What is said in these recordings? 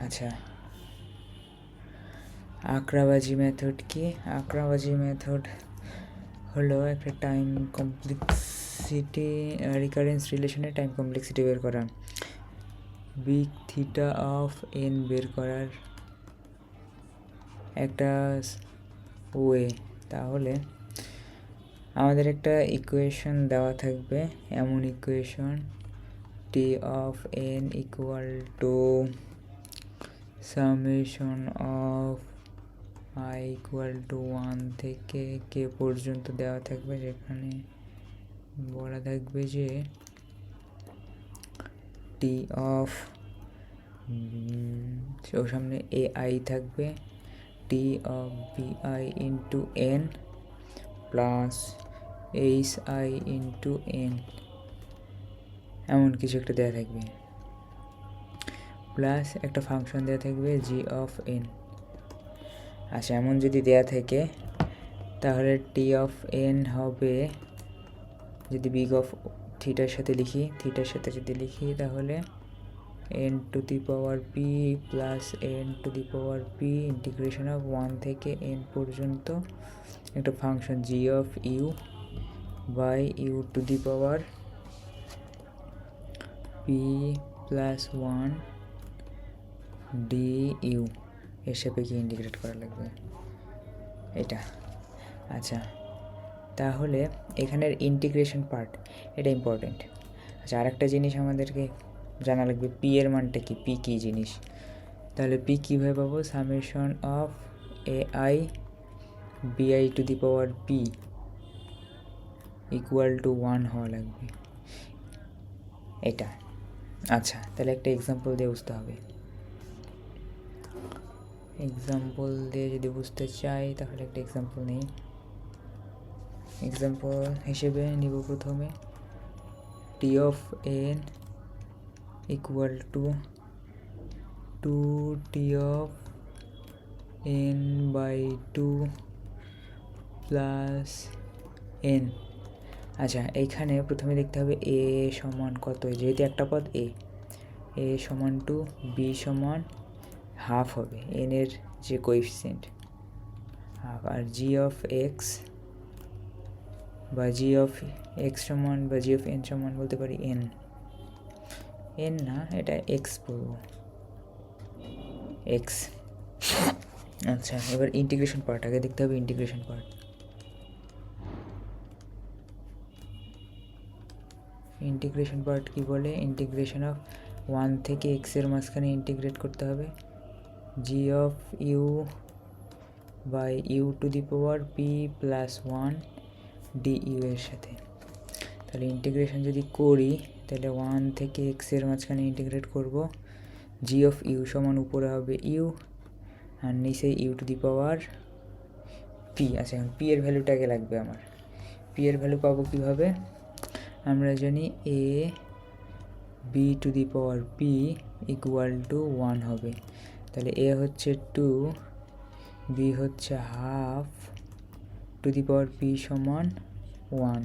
আচ্ছা, আঁকড়াবাজি মেথড কি? আঁকড়াবাজি মেথড হলো একটা টাইম কমপ্লেক্সিটি রিকারেন্স রিলেশনের টাইম কমপ্লেক্সিটি বের করা, বিগ থিটা অফ এন বের করার একটা ওয়ে। তাহলে আমাদের একটা ইকুয়েশন দেওয়া থাকবে, এমন equation T of N equal two summation of I equal to 1 থেকে কে পর্যন্ত দেওয়া থাকবে, যেখানে বলা থাকবে যে টি অফ ওর সামনে এ আই থাকবে, T of B I into N plus H I into N, এমন কিছু একটা দেওয়া থাকবে, প্লাস একটা ফাংশন দেওয়া থাকবে জি অফ এন। আচ্ছা, এমন যদি দেওয়া থাকে তাহলে টি অফ এন হবে, যদি বিগ অফ থিটার সাথে লিখি তাহলে N to the power P plus N to the power P integration of 1 থেকে এন পর্যন্ত একটা function g of you by you to the power P plus 1 D U এর সাপেক্ষে ইন্টিগ্রেট করা লাগবে এটা। আচ্ছা, তাহলে এখানের ইন্টিগ্রেশন পার্ট এটা ইম্পর্টেন্ট। আচ্ছা, আরেকটা জিনিস আমাদেরকে জানা লাগবে, পি এর মানটা কি, পি কী জিনিস। তাহলে পি কীভাবে পাবো, summation of a i b i to the power P equal to 1 হওয়া লাগবে এটা। আচ্ছা, তাহলে একটা এক্সাম্পল দিয়ে বুঝতে হবে। এক্সাম্পল দিয়ে যদি বুঝতে চাই তাহলে একটা এক্সাম্পল নেই। এক্সাম্পল হিসেবে নিব প্রথমে T of N equal to 2 T of N by 2 plus N. আচ্ছা, এইখানে প্রথমে দেখতে হবে এ সমান কত, যেহেতু একটা পদ এ সমান টু, বি সমান হাফ হবে এন এর যে কোএফিসিয়েন্ট হাফ, আর জি অফ এক্স বা জি অফ এক্স সমান বা জি অফ এন সমান বলতে পারি এন না, এটা এক্স বলবো, এক্স। আচ্ছা, এবার ইন্টিগ্রেশন পার্ট আগে দেখতে হবে। ইন্টিগ্রেশন পার্ট কি বলে, ইন্টিগ্রেশন অফ 1 থেকে এক্সের মাঝখানে ইন্টিগ্রেট করতে হবে G of you by you to the power P plus 1 D U এর সাথে। তাহলে ইন্টিগ্রেশন যদি করি তাহলে 1 থেকে এক্সের মাঝখানে ইন্টিগ্রেট করব, জি অফ ইউ সমান উপরে হবে ইউ আর নিচে u to the power p. আচ্ছা, এখন পি এর ভ্যালুটাকে লাগবে আমার। পি এর ভ্যালু পাবো কীভাবে, আমরা জানি A B to the power P equal to 1 হবে। তাহলে এ হচ্ছে 2, বি হচ্ছে half, to the power P সমান 1।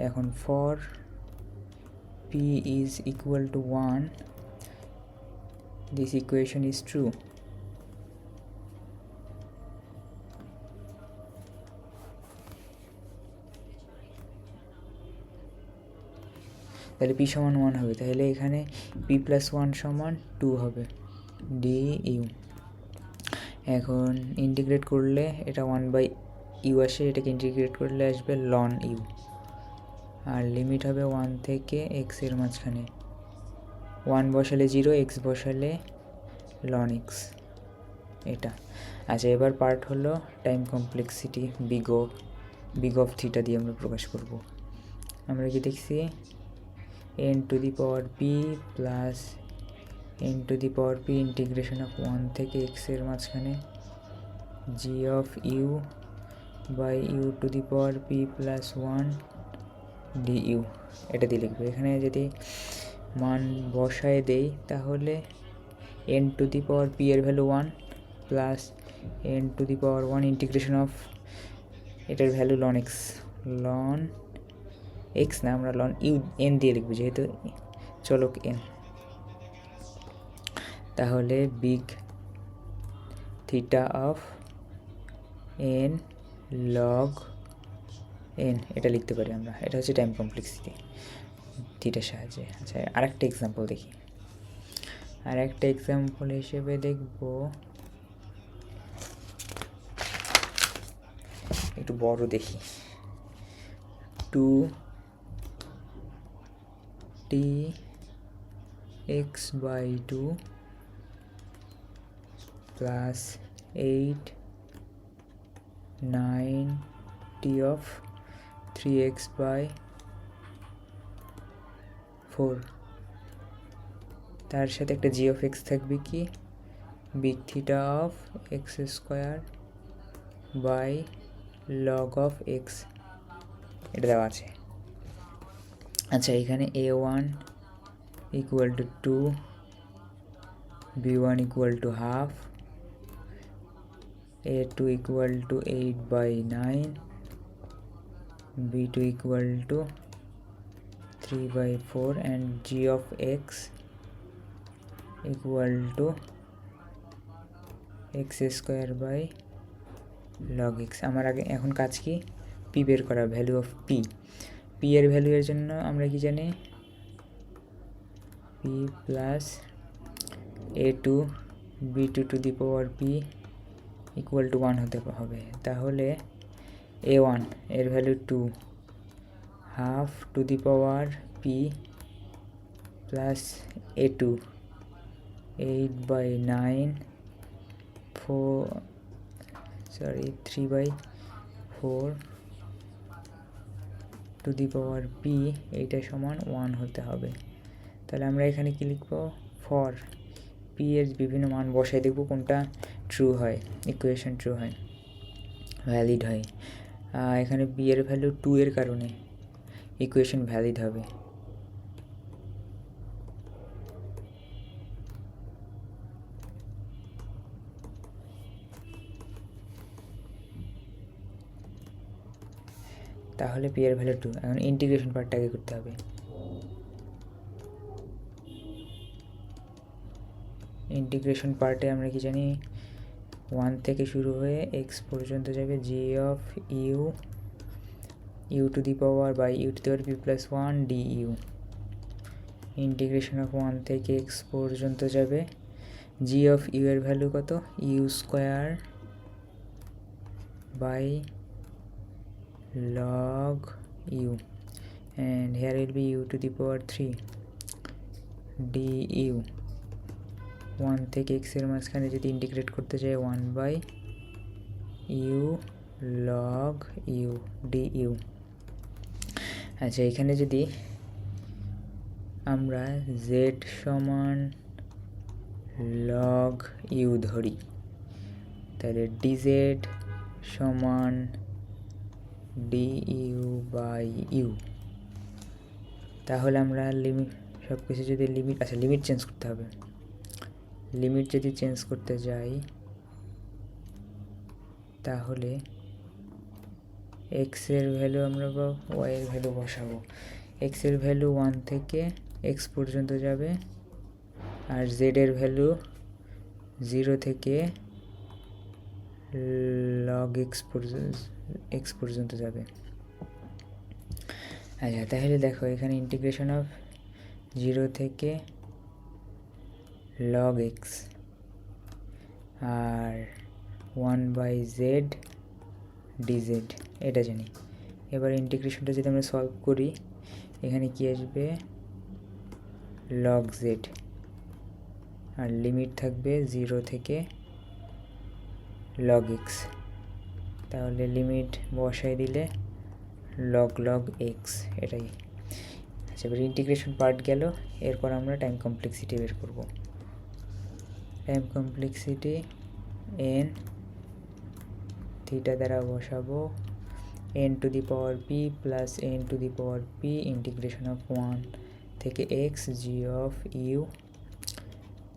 এখন for P is equal to 1 this equation is true. তাহলে পি সমান 1 হবে, তাহলে এখানে পি প্লাস 1 সমান 2 হবে ডি ইউ। এখন ইন্টিগ্রেট করলে এটা 1 বাই ইউ আসে, এটাকে ইন্টিগ্রেট করলে আসবে লন ইউ, আর লিমিট হবে 1 থেকে এক্সের মাঝখানে, 1 বসালে 0, এক্স বসালে লন এক্স এটা। আচ্ছা, এবার পার্ট হলো time complexity big of theta দিয়ে আমরা প্রকাশ করব। আমরা কি দেখছি, N to the power P plus N to the power P integration of 1 থেকে এক্সের মাঝখানে G of you by you to the power P plus 1 D U, এটা দিয়ে লিখবো। এখানে যদি মান বসায় দেই তাহলে N to the power P এর value 1 plus N to the power 1 integration of এটার ভ্যালু লন এক্স না, আমরা লন ইউ এন দিয়ে লিখবো যেহেতু চলক এন। তাহলে big theta of N log N এটা লিখতে পারি আমরা। এটা হচ্ছে টাইম কমপ্লেক্সিটি থিটার সাহায্যে। আচ্ছা, আরেকটা এক্সাম্পল দেখি। আরেকটা এক্সাম্পল হিসেবে দেখব, একটু বড় দেখি। 2t(x/2) plus 8 9t of 3x/4, তার সাথে একটা g of x থাকবে কি big theta of x square by log of x, এটা দেওয়া আছে। আচ্ছা, এখানে a1 equal to 2, b1 equal to half, a2 equal to 8/9, b2 equal to 3/4 and g of x equal to x square by log x। আমার আগে এখন কাজ কি, পি বের করা, ভ্যালু অফ পি। পি এর ভ্যালু এর জন্য আমরা কি জানি, P plus a2 b2 two the power P equal to 1 হতে হবে। তাহলে a1 এর value 2, half to the power P plus a2 8/9 3/4 two the power P, এইটা সমান 1 হতে হবে। তাহলে আমরা এখানে কি লিখব, ফর পি এর বিভিন্ন মান বসাই দেখব কোনটা ট্রু হয়, ইকুয়েশন ট্রু হয়, ভ্যালিড হয়। এখানে পি এর ভ্যালু 2 এর কারণে ইকুয়েশন ভ্যালিড হবে। তাহলে পি এর ভ্যালু 2। এখন ইন্টিগ্রেশন পার্টটা আগে করতে হবে। ইন্টিগ্রেশন পার্টে আমরা কি জানি, 1 থেকে শুরু হয়ে x পর্যন্ত যাবে G of U to the power by you to the power P plus 1 D U. Integration of 1 থেকে x পর্যন্ত যাবে জি অফ ইউ এর ভ্যালু কত, U square by log u and here will be u to the power 3 du। 1 থেকে x এর মাঝখানে যদি integrate করতে যাই 1/u log u du। আচ্ছা, এখানে যদি আমরা z সমান log u ধরি, তাহলে dz সমান du/u। তাহলে আমরা লিমিট সব কিছু যদি লিমিট, আচ্ছা লিমিট চেঞ্জ করতে হবে। লিমিট যদি চেঞ্জ করতে যাই তাহলে এক্স এর ভ্যালু আমরা বা ওয়াই এর ভ্যালু বসাবো। এক্স এর ভ্যালু 1 থেকে এক্স পর্যন্ত যাবে, আর জেড এর ভ্যালু 0 থেকে log x পর্যন্ত যাবে। আচ্ছা, তাহলে দেখো এখানে ইন্টিগ্রেশন অফ 0 থেকে log x আর 1/z dz এটা জানি। এবার ইন্টিগ্রেশনটা যদি আমরা সলভ করি, এখানে কি আসবে, log z, আর লিমিট থাকবে 0 থেকে log x। তাহলে লিমিট বসাই দিলে log x, এটাই। আচ্ছা, এবার ইন্টিগ্রেশন পার্ট গেল। এরপর আমরা টাইম কমপ্লেক্সিটি বের করব। টাইম কমপ্লেক্সিটি n থিটা দ্বারা বসাবো n to the power p plus n to the power p integration of 1 থেকে x জি অফ ইউ,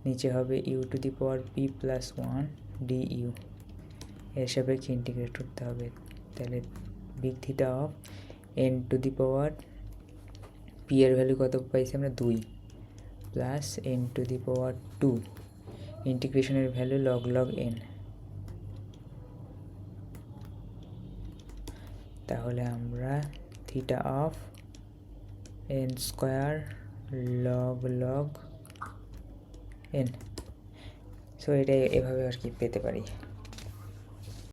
নিচে হবে u to the power p plus 1 D U, এর সাপেক্ষে integrate করতে হবে। তাহলে big theta of n to the power p এর value কত পাইছি আমরা, 2 plus n to the power 2 ইন্টিগ্রেশনের ভ্যালু লগ লগ এন। তাহলে আমরা theta of n square log log N, so এটা এভাবে আর কি পেতে পারি।